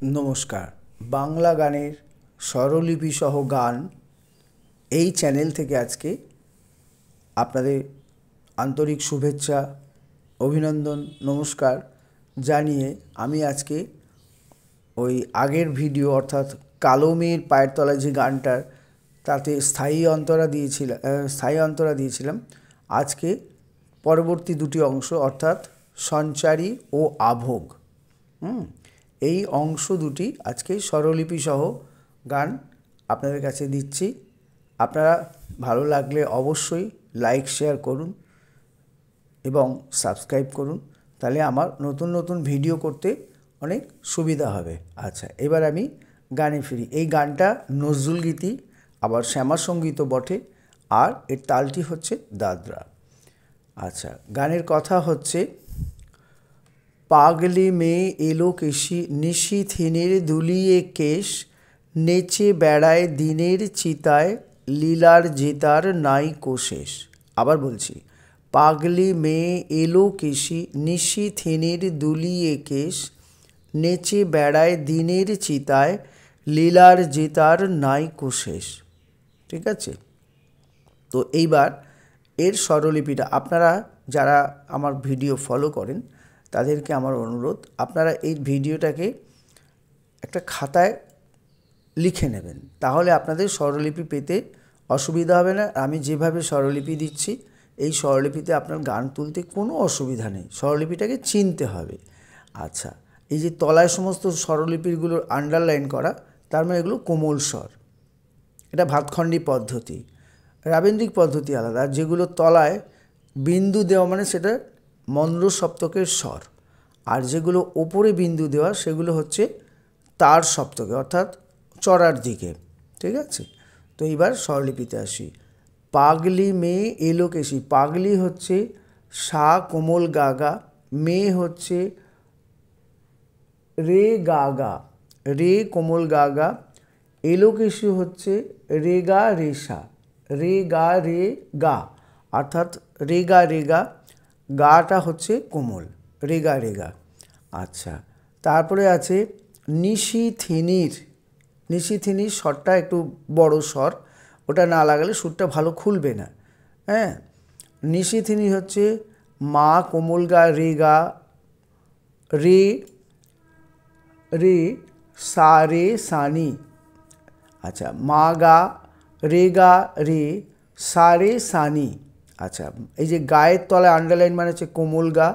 নমস্কার। বাংলা গানের স্বরলিপি সহ গান এই চ্যানেল থেকে আজকে আপনাদের আন্তরিক শুভেচ্ছা, অভিনন্দন, নমস্কার জানিয়ে আমি আজকে ওই আগের ভিডিও অর্থাৎ কালো মেয়ের পায়ের তলায় যে গানটার তাতে স্থায়ী অন্তরা দিয়েছিলাম আজকে পরবর্তী দুটি অংশ অর্থাৎ সঞ্চারী ও আভোগ এই অংশ দুটি আজকে স্বরলিপি সহ গান আপনাদের কাছে দিচ্ছি। আপনারা ভালো লাগলে অবশ্যই লাইক শেয়ার করুন এবং সাবস্ক্রাইব করুন, তাহলে আমার নতুন নতুন ভিডিও করতে অনেক সুবিধা হবে। আচ্ছা, এবার আমি গানে ফিরি। এই গানটা নজরুল গীতি, আবার শ্যামা সঙ্গীতও বটে, আর এর তালটি হচ্ছে দাদরা। আচ্ছা, গানের কথা হচ্ছে, পাগলি মেয়ে এলো নিশীথিনের দুলিয়ে কেশ, নেচে বেড়ায় দিনের চিতায়, লীলার জেতার নাই কোশেষ। আবার বলছি, পাগলি মেয়ে এলো নিশীথিনের দুলিয়ে কেশ, নেচে বেড়ায় দিনের চিতায়, লীলার জেতার নাই কোশেষ। ঠিক আছে? তো এইবার এর স্বরলিপিটা আপনারা যারা আমার ভিডিও ফলো করেন তাদেরকে আমার অনুরোধ, আপনারা এই ভিডিওটাকে একটা খাতায় লিখে নেবেন, তাহলে আপনাদের স্বরলিপি পেতে অসুবিধা হবে না। আমি যেভাবে স্বরলিপি দিচ্ছি এই স্বরলিপিতে আপনার গান তুলতে কোনো অসুবিধা নেই, স্বরলিপিটাকে চিনতে হবে। আচ্ছা, এই যে তলায় সমস্ত স্বরলিপিগুলোর আন্ডারলাইন করা, তার মানে এগুলো কোমল স্বর। এটা ভাতখণ্ডী পদ্ধতি, রাবীন্দ্রিক পদ্ধতি আলাদা। যেগুলো তলায় বিন্দু দেওয়া মানে সেটা মন্দ্র সপ্তকের স্বর, আর যেগুলো ওপরে বিন্দু দেওয়া সেগুলো হচ্ছে তার সপ্তকে অর্থাৎ চড়ার দিকে। ঠিক আছে? তো এইবার স্বরলিপিতে আসি। পাগলি মেয়ে এলো কেশি। পাগলি হচ্ছে সা কোমল গাগা, মেয়ে হচ্ছে রে গাগা, রে কোমল গাগা, এলো কেশি হচ্ছে রে গা রেশা, রে গা রে গা, অর্থাৎ রেগা রেগা, গাটা হচ্ছে কোমল, রেগা রেগা। আচ্ছা, তারপরে আছে নিশীথিনীর। নিশীথিনীর স্বরটা একটু বড় স্বর, ওটা না লাগালে সুরটা ভালো খুলবে না। হ্যাঁ, নিশীথিনী হচ্ছে মা কোমল গা রে গা, রে রে সা রে সানি। আচ্ছা, মা গা রে গা রে সা রে সানি। আচ্ছা, এই যে গায়ের তলায় আন্ডারলাইন মানে হচ্ছে কোমল গা,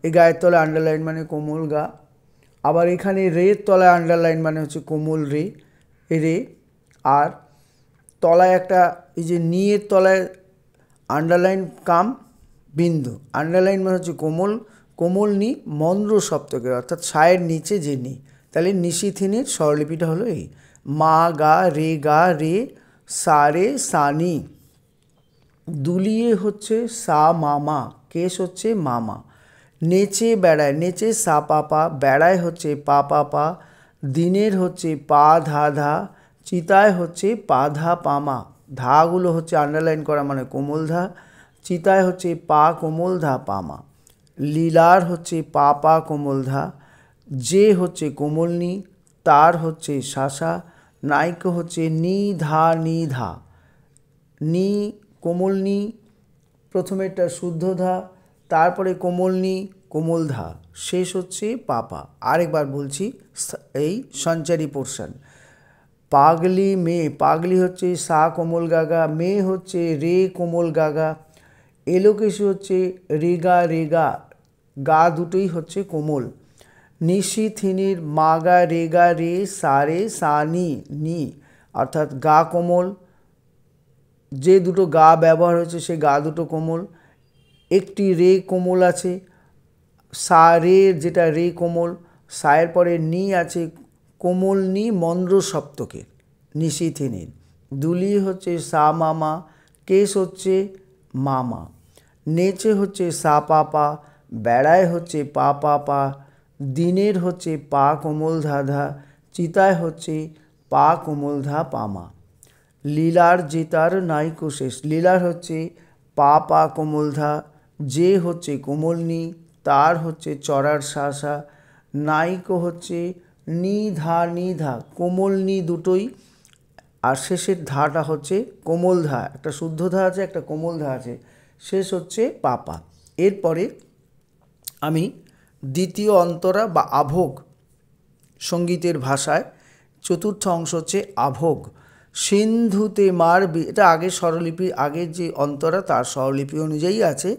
এই গায়ের তলায় আন্ডারলাইন মানে কোমল গা। আবার এখানে রের তলায় আন্ডারলাইন মানে হচ্ছে কোমল রে, রে। আর তলায় একটা এই যে নিয়ের তলায় আন্ডারলাইন কাম বিন্দু, আন্ডারলাইন মানে হচ্ছে কোমল, কোমল নি মন্দ্র সপ্তকের অর্থাৎ সায়ের নিচে যে নি। তাহলে নিশীথিনীর স্বরলিপিটা হলো এই, মা গা রে সা রে সানি। দুলিয়ে হচ্ছে সা মামা, কেশ হচ্ছে মামা। নেচে বেড়ায়, নেচে সা পাপা, বেড়ায় হচ্ছে পা পাপা, দিনের হচ্ছে পা ধা ধা, চিতায় হচ্ছে পা ধা পামা। ধাগুলো হচ্ছে আন্ডারলাইন করা মানে কোমল ধা, চিতায় হচ্ছে পা কোমল ধা পামা। লীলার হচ্ছে পা পা কোমল ধা, যে হচ্ছে কোমল নি, তার হচ্ছে শাসা, নাইক হচ্ছে নি ধা নি ধা। নি কোমল নি, প্রথমেরটা শুদ্ধ ধা, তারপরে কোমল নি কোমল ধা, শেষ হচ্ছে পাপা। আরেকবার বলছি এই সঞ্চারী পোর্শন। পাগলি মেয়ে, পাগলি হচ্ছে সা কোমল গাগা, মেয়ে হচ্ছে রে কোমল গাগা, এলোকেশি হচ্ছে রেগা রেগা, গা দুটোই হচ্ছে কোমল। নিশীথিনীর মা গা রেগা রে সা রে সা নি, নি অর্থাৎ গা কোমল, যে দুটো গা ব্যবহার হয়েছে সে গা দুটো কোমল। একটি রে কোমল আছে, সা রে, যেটা রে কোমল, সায়ের পরে নি আছে কোমল নি মন্দ্র সপ্তকের, নিশীথিনীর। দুলি হচ্ছে সা মামা, কেশ হচ্ছে মামা, নেচে হচ্ছে সা পাপা, বেড়ায় হচ্ছে পা পাপা, দিনের হচ্ছে পা কোমল ধা ধা, চিতায় হচ্ছে পা কোমল ধা পামা। লীলার জেতার নাই কোশেষ, লীলার হচ্ছে পা পা কোমল ধা, যে হচ্ছে কোমল নি, তার হচ্ছে চড়ার শাসা, নাইক হচ্ছে নি ধা নি ধা, কোমল নি দুটোই, আর শেষের ধাটা হচ্ছে কোমল ধা, একটা শুদ্ধ ধা আছে একটা কোমল ধা আছে, শেষ হচ্ছে পাপা। এরপরে আমি দ্বিতীয় অন্তরা বা আভোগ সঙ্গীতের ভাষায় চতুর্থ অংশ হচ্ছে আভোগ। সিন্ধুতে মার, এটা আগের স্বরলিপি, আগের যে অন্তরা তার স্বরলিপি অনুযায়ী আছে,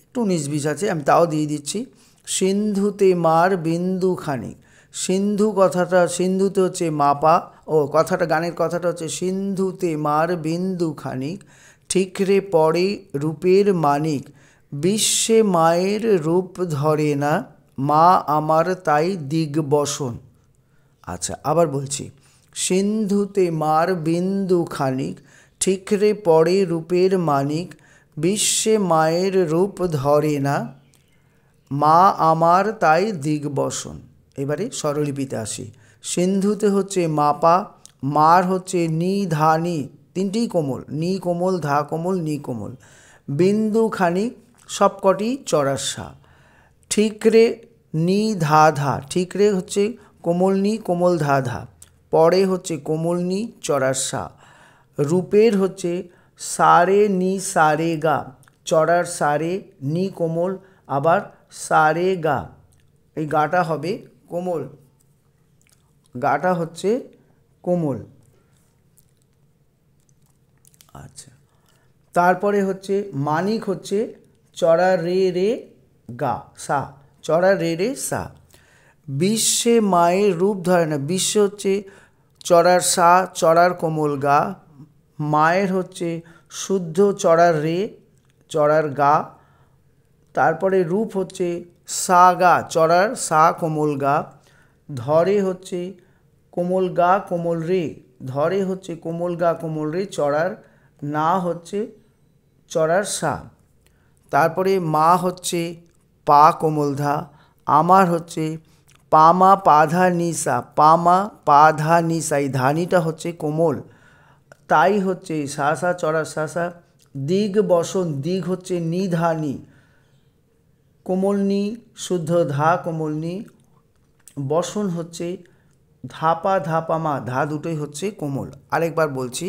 একটু নিজ আছে, আমি তাও দিয়ে দিচ্ছি। সিন্ধুতে মার বিন্দু খানিক, সিন্ধু কথাটা, সিন্ধুতে হচ্ছে মাপা, ও কথাটা, গানের কথাটা হচ্ছে সিন্ধুতে মার বিন্দু খানিক, ঠিকরে পড়ে রূপের মানিক, বিশ্বে মায়ের রূপ ধরে না, মা আমার তাই দিগবসন। আচ্ছা, আবার বলছি, সিন্ধুতে মার বিন্দু খানিক, ঠিকরে পড়ে রূপের মানিক, বিশ্বে মায়ের রূপ ধরে না, মা আমার তাই দিগবসন। এবারে স্বরলিপিতে আসি। সিন্ধুতে হচ্ছে মাপা, মার হচ্ছে নি ধা নি, তিনটেই কোমল, নি কোমল, ধা কোমল, নি কোমল, বিন্দু খানিক সবকটি চড়াসা, ঠিকরে নি ধা ধা, ঠিকরে হচ্ছে কোমল নি কোমল ধা ধা, পরে হচ্ছে কোমল নি চড়াসা, রূপের হচ্ছে সারে নি সারে গা, চড়ার সারে, নি কোমল, আবার সারে গা, এই গাটা হবে কোমল, গাটা হচ্ছে কোমল। আচ্ছা, তারপরে হচ্ছে মানিক হচ্ছে চড়া রে রে গা সা, চড়া রে রে সা, বিশ্বে মায়ের রূপ ধরে না, বিশ্ব হচ্ছে চড়ার সা, চড়ার কোমল গা, মায়ের হচ্ছে শুদ্ধ চড়ার রে, চড়ার গা, তারপরে রূপ হচ্ছে সা গা, চড়ার সা কোমল গা, ধরে হচ্ছে কোমল গা কোমল রে, ধরে হচ্ছে কোমল গা কোমল রে, চড়ার না হচ্ছে চড়ার সা, তারপরে মা হচ্ছে পা কোমল ধা, আমার হচ্ছে পামা পাধা নিসা, পামা পাধা নিসা, এই ধানিটা হচ্ছে কোমল, তাই হচ্ছে সা সা চড়ার সা সা, দিগ বসন, দিগ হচ্ছে নিধানি, কোমল নি শুদ্ধ ধা কোমল নি, বসন হচ্ছে ধাপা ধাপা মা, ধা দুটোই হচ্ছে কোমল। আরেকবার বলছি,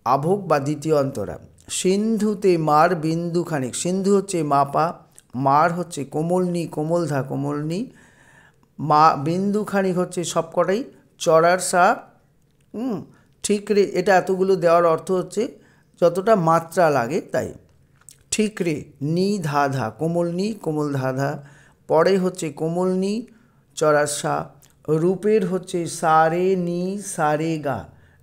আভোগ বা দ্বিতীয় অন্তরা। সিন্ধুতে মার বিন্দু খানিক, সিন্ধু হচ্ছে মাপা, মার হচ্ছে কোমল নি কোমল ধা কোমল নি, মা বিন্দু খানিক হচ্ছে সবকটাই চড়ার সা, ঠিক রে, এটা এতগুলো দেওয়ার অর্থ হচ্ছে যতটা মাত্রা লাগে তাই। ঠিক রে নি ধা ধা, কোমল নি কোমল ধা ধা, পরে হচ্ছে কোমল নি চড়ার সা, রূপের হচ্ছে সারে নি সারে গা,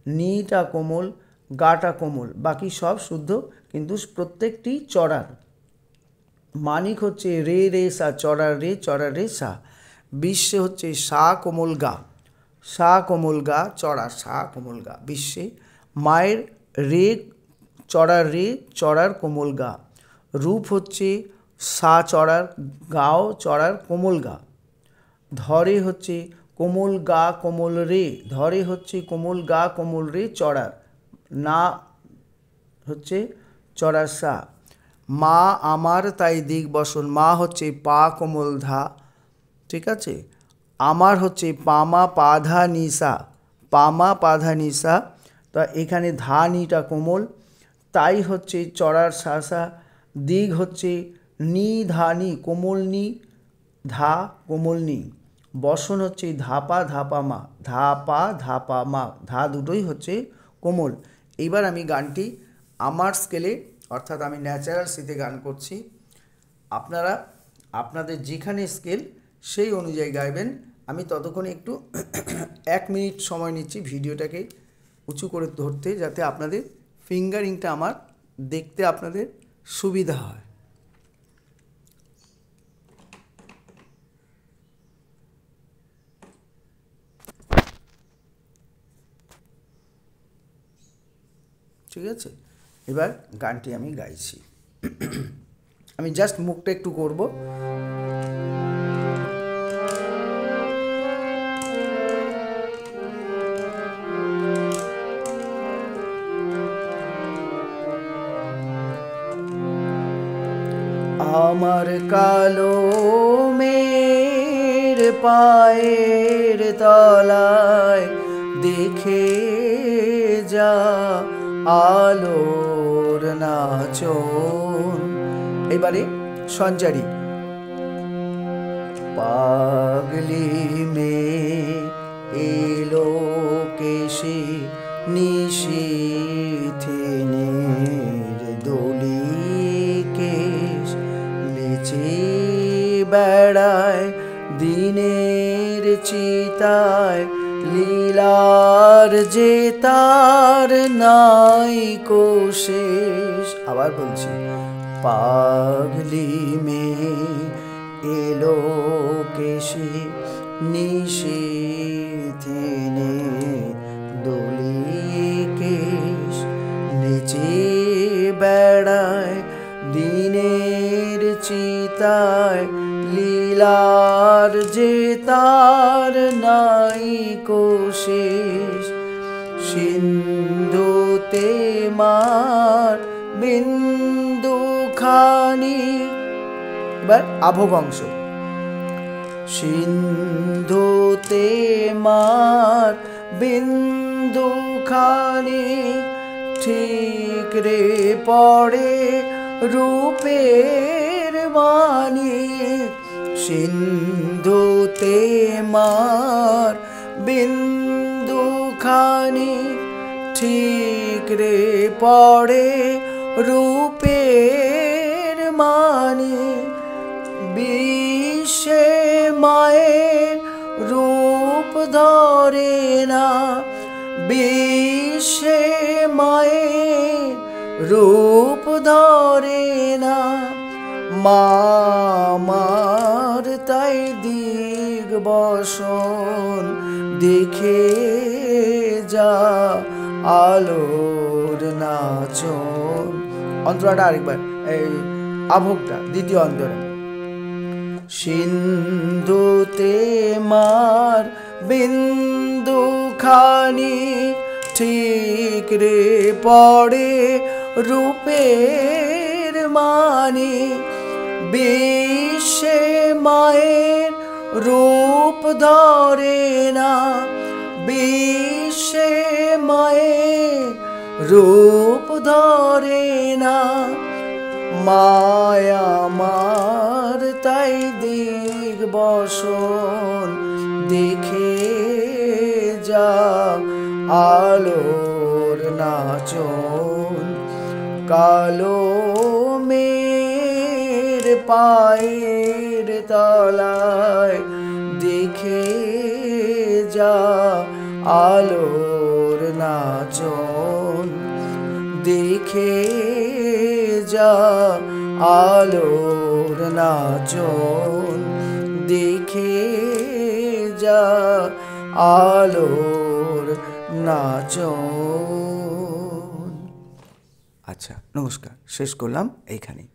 নিটা কোমল গাটা কোমল, বাকি সব শুদ্ধ কিন্তু প্রত্যেকটি চড়ার। মানিক হচ্ছে রে রে সা, চড়ার রে সা, বিশ্বে হচ্ছে সা কোমল গা, সা কোমল গা চড়া, সা কোমল গা বিশ্বে, মায়ের রে চড়ার কোমল গা, রূপ হচ্ছে সা চড়ার গাও চড়ার কোমল গা, ধরে হচ্ছে কোমল গা কোমল রে, ধরে হচ্ছে কোমল গা কোমল রে চড়ার, না হচ্ছে চড়ার সা, মা আমার তাই দিগবসন, মা হচ্ছে পা কোমল ধা, ঠিক আছে, আমার হচ্ছে পামা পাধা নিসা, পামা পাধা নিসা, তা এখানে ধা নিটা কোমল, তাই হচ্ছে চড়ার সা সা, দিগ হচ্ছে নি ধা নি কোমল নি ধা কোমল নি, বসন হচ্ছে ধাপা ধাপা মা, ধাপা ধাপা মা, ধা দুটোই হচ্ছে কোমল। এইবার আমি গানটি আমার স্কেলে, অর্থাৎ আমি ন্যাচারাল সিতে গান করছি, আপনারা আপনাদের যেখানে স্কেল সেই অনুযায়ী গাইবেন। আমি ততক্ষণে একটু 1 মিনিট সময় নিচ্ছি ভিডিওটাকে উঁচু করে ধরতে, যাতে আপনাদের ফিঙ্গারিংটা আমার দেখতে আপনাদের সুবিধা হয়। ঠিক আছে, এবার গানটি আমি গাইছি। আমি জাস্ট মুখটা একটু করব। আমার কালো মের পায়ের তলায় দেখে যা আলোর নাচন। এবারে সঞ্চারী। পাগলি মেয়ে এলো কেশে নিশীথিনীর দোলি কেশ নেচে বেড়ায় দিনের চিতায় লীলার যে তার নাই কোশেষ। আবার বলছি, পাগলি মেয়ে এলো কেশে নিশীথিনীর দোলি কেশ নেচে বেড়ায় দিনের চিতায় লীলার যে তার নাই কোশেষ। সিন্ধুতে মার বিন্দুখানি। এবার আভোগ অংশ। সিন্ধুতে মার বিন্দুখানি ঠিক রে পড়ে রূপের মানি। সিন্ধুতে মার বিন্দুখানি ঠিক রে পড়ে রূপের মানি। বিশ্বে মায়ের রূপ ধরে না, বিশ্বে মায়ের রূপ ধরে না। মামার তাই দিগ্বসন দেখে যা আলোর নাচন। অন্তরাটা আরেকবার, এই আভোগটা দ্বিতীয় অন্তরা। সিন্ধুতে মার বিন্দুখানি ঠিক রে পড়ে রূপের মানি। বিশ্বে মায়ের রূপ ধরে না, বিশ্বে মায়ের রূপ ধরে না। মায়া মার তাই দিগ্বসন দেখে যা আলোর নাচন। কালো মেয়ের পায়ের তলায় দেখে যা আলোর নাচন। দেখে যা আলোর নাচন। দেখে যা আলোর নাচন। আচ্ছা, নমস্কার, শেষ করলাম এইখানে।